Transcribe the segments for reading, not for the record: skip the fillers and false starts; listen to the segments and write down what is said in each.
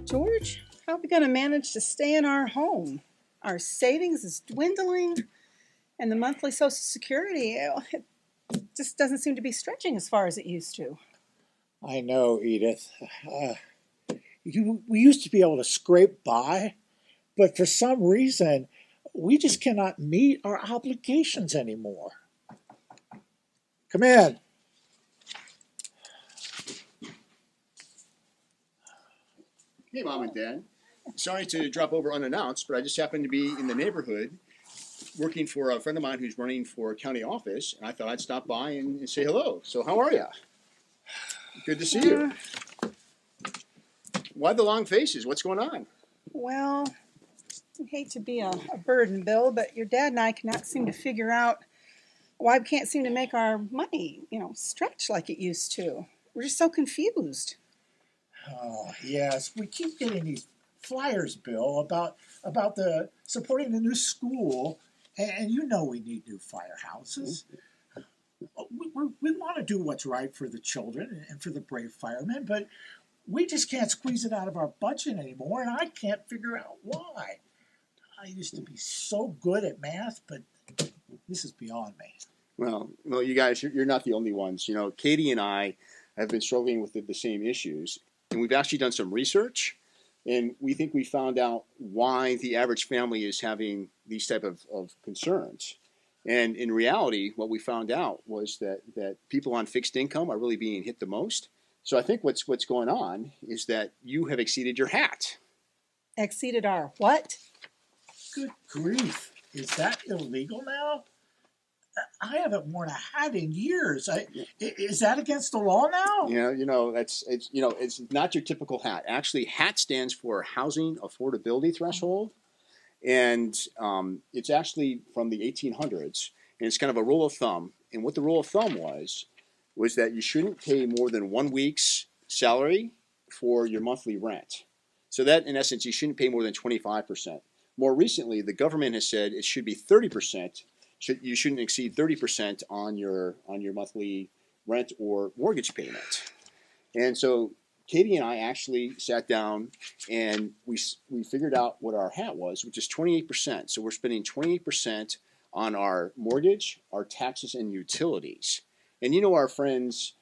George, how are we going to manage to stay in our home? Our savings is dwindling, and the monthly Social Security, it just doesn't seem to be stretching as far as it used to. I know, Edith. We used to be able to scrape by, but for some reason, we just cannot meet our obligations anymore. Come in. Hey, Mom and Dad. Sorry to drop over unannounced, but I just happened to be in the neighborhood working for a friend of mine who's running for county office, and I thought I'd stop by and say hello. So how are you? Good to see you. Why the long faces? What's going on? Well, I hate to be a burden, Bill, but your dad and I cannot seem to figure out why we can't seem to make our money, stretch like it used to. We're just so confused. Oh, yes, we keep getting these flyers, Bill, about the supporting the new school, and you know we need new firehouses. We want to do what's right for the children and for the brave firemen, but we just can't squeeze it out of our budget anymore, and I can't figure out why. I used to be so good at math, but this is beyond me. Well, you guys, you're not the only ones. Katie and I have been struggling with the same issues, and we've actually done some research, and we think we found out why the average family is having these type of concerns. And in reality, what we found out was that people on fixed income are really being hit the most. So I think what's going on is that you have exceeded your hat. Exceeded our what? Good grief. Is that illegal now? I haven't worn a hat in years. Is that against the law now? It's not your typical hat. Actually, HAT stands for Housing Affordability Threshold, and it's actually from the 1800s, and it's kind of a rule of thumb. And what the rule of thumb was that you shouldn't pay more than 1 week's salary for your monthly rent. So that, in essence, you shouldn't pay more than 25%. More recently, the government has said it should be 30%. You shouldn't exceed 30% on your monthly rent or mortgage payment. And so Katie and I actually sat down and we figured out what our hat was, which is 28%. So we're spending 28% on our mortgage, our taxes, and utilities. And our friends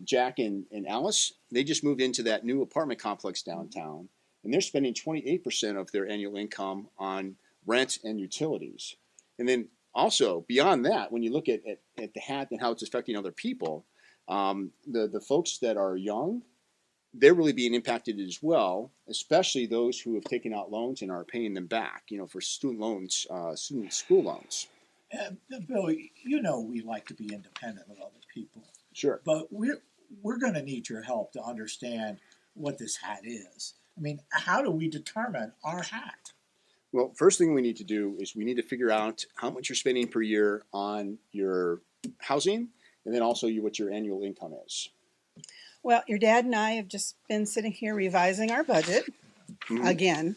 Jack and Alice, they just moved into that new apartment complex downtown, and they're spending 28% of their annual income on rent and utilities. And then also, beyond that, when you look at the hat and how it's affecting other people, the folks that are young, they're really being impacted as well, especially those who have taken out loans and are paying them back, for student loans, student school loans. Bill, we like to be independent of other people. Sure. But we're going to need your help to understand what this hat is. I mean, how do we determine our hat? Well, first thing we need to do is we need to figure out how much you're spending per year on your housing, and then also what your annual income is. Well, your dad and I have just been sitting here revising our budget again.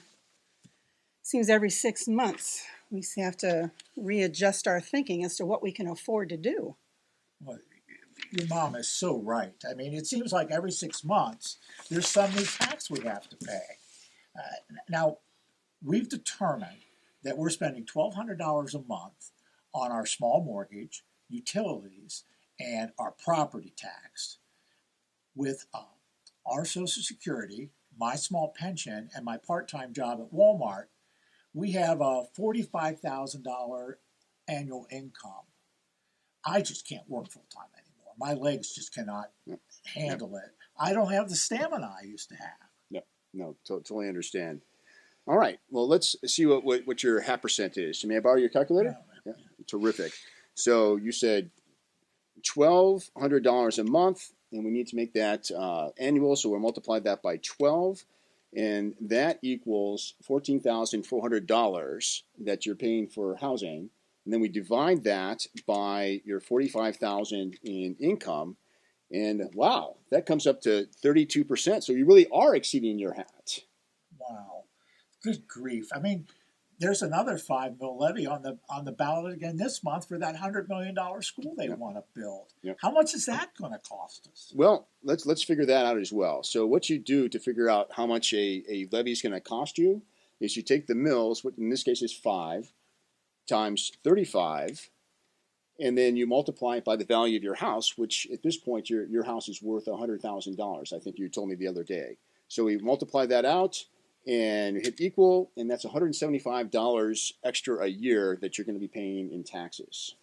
Seems every 6 months we have to readjust our thinking as to what we can afford to do. Well, your mom is so right. I mean, it seems like every 6 months there's some new tax we have to pay. Now, we've determined that we're spending $1,200 a month on our small mortgage, utilities, and our property tax. With our Social Security, my small pension, and my part-time job at Walmart, we have a $45,000 annual income. I just can't work full-time anymore. My legs just cannot handle it. I don't have the stamina I used to have. No, totally understand. All right, well, let's see what your hat percent is. May I borrow your calculator? Yeah. Terrific. So you said $1,200 a month, and we need to make that annual, so we'll multiply that by 12, and that equals $14,400 that you're paying for housing. And then we divide that by your $45,000 in income, and wow, that comes up to 32%. So you really are exceeding your hat. Wow. Good grief. I mean, there's another 5 mil levy on the ballot again this month for that $100 million school they want to build. Yep. How much is that going to cost us? Well, let's figure that out as well. So what you do to figure out how much a levy is going to cost you is you take the mills, what in this case is 5, times 35, and then you multiply it by the value of your house, which at this point your house is worth $100,000. I think you told me the other day. So we multiply that out and hit equal, and that's $175 extra a year that you're going to be paying in taxes.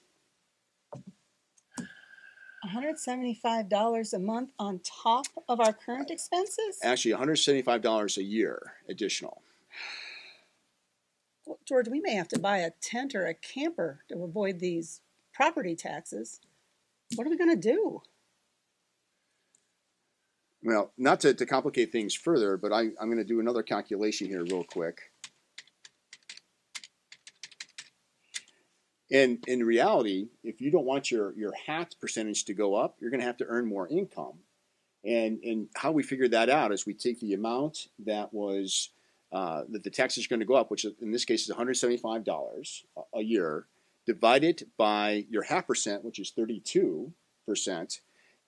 $175 a month on top of our current expenses? Actually, $175 a year additional. Well, George, we may have to buy a tent or a camper to avoid these property taxes. What are we going to do? Well, not to complicate things further, but I'm going to do another calculation here real quick. And in reality, if you don't want your HAT percentage to go up, you're going to have to earn more income. And how we figure that out is we take the amount that was that the tax is going to go up, which in this case is $175 a year, divide it by your HAT percent, which is 32%,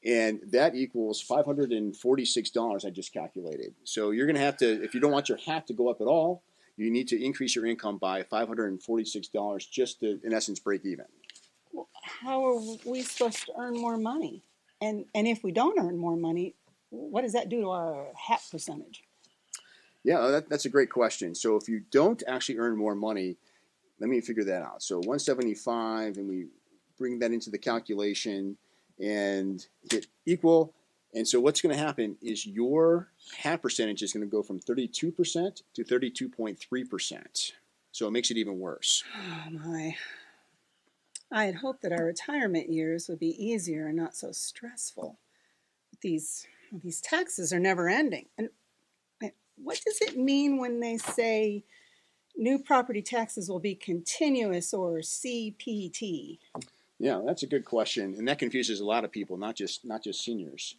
and that equals $546 I just calculated. So you're going to have to, if you don't want your HAT to go up at all, you need to increase your income by $546 just to, in essence, break even. Well, how are we supposed to earn more money? And if we don't earn more money, what does that do to our HAT percentage? Yeah, that's a great question. So if you don't actually earn more money, let me figure that out. So 175, and we bring that into the calculation and hit equal. And so what's going to happen is your HAT percentage is going to go from 32% to 32.3%. So it makes it even worse. Oh my. I had hoped that our retirement years would be easier and not so stressful. These taxes are never ending. And what does it mean when they say new property taxes will be continuous or CPT? Yeah, that's a good question, and that confuses a lot of people, not just seniors.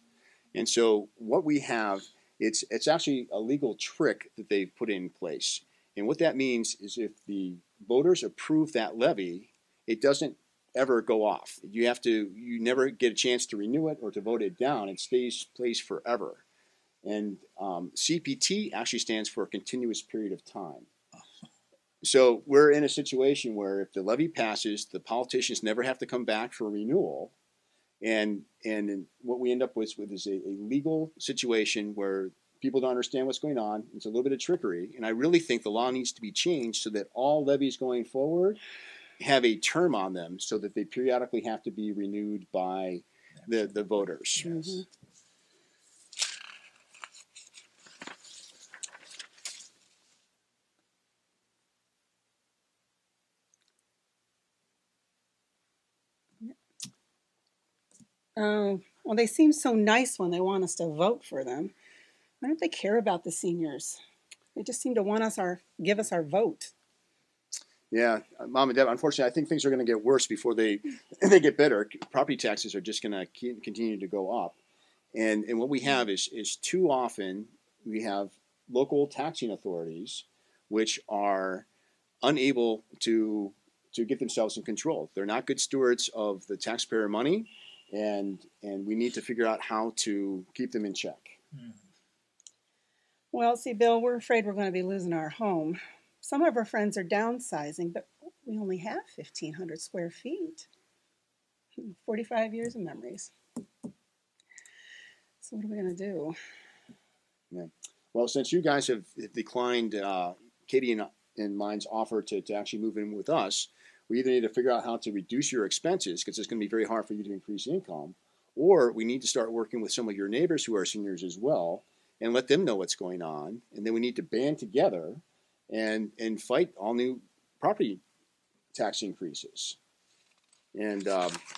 And so what we have, it's actually a legal trick that they've put in place. And what that means is if the voters approve that levy, it doesn't ever go off. You never get a chance to renew it or to vote it down. It stays placed forever. And CPT actually stands for a continuous period of time. So we're in a situation where if the levy passes, the politicians never have to come back for renewal. And what we end up with is a legal situation where people don't understand what's going on. It's a little bit of trickery. And I really think the law needs to be changed so that all levies going forward have a term on them so that they periodically have to be renewed by the voters. Mm-hmm. Oh, well, they seem so nice when they want us to vote for them. Why don't they care about the seniors? They just seem to want give us our vote. Yeah, Mom and Deb, unfortunately, I think things are going to get worse before they get better. Property taxes are just going to continue to go up. And what we have is too often we have local taxing authorities which are unable to get themselves in control. They're not good stewards of the taxpayer money, and we need to figure out how to keep them in check. Well, see, Bill, we're afraid we're going to be losing our home. Some of our friends are downsizing, but we only have 1,500 square feet. 45 years of memories. So what are we going to do? Yeah. Well, since you guys have declined Katie and mine's offer to actually move in with us, we either need to figure out how to reduce your expenses, because it's going to be very hard for you to increase income, or we need to start working with some of your neighbors who are seniors as well and let them know what's going on. And then we need to band together and fight all new property tax increases. And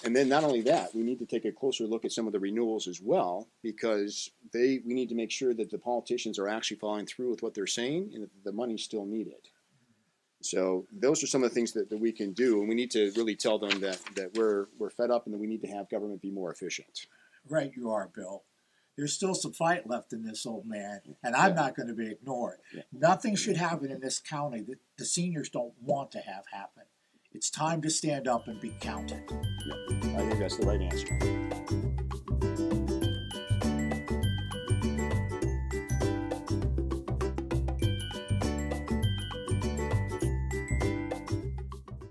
then not only that, we need to take a closer look at some of the renewals as well, because we need to make sure that the politicians are actually following through with what they're saying and that the money's still needed. So those are some of the things that we can do, and we need to really tell them that we're fed up and that we need to have government be more efficient. Right, you are, Bill. there's still some fight left in this old man, and I'm not going to be ignored. Yeah. Nothing should happen in this county that the seniors don't want to have happen. It's time to stand up and be counted. I think that's the right answer.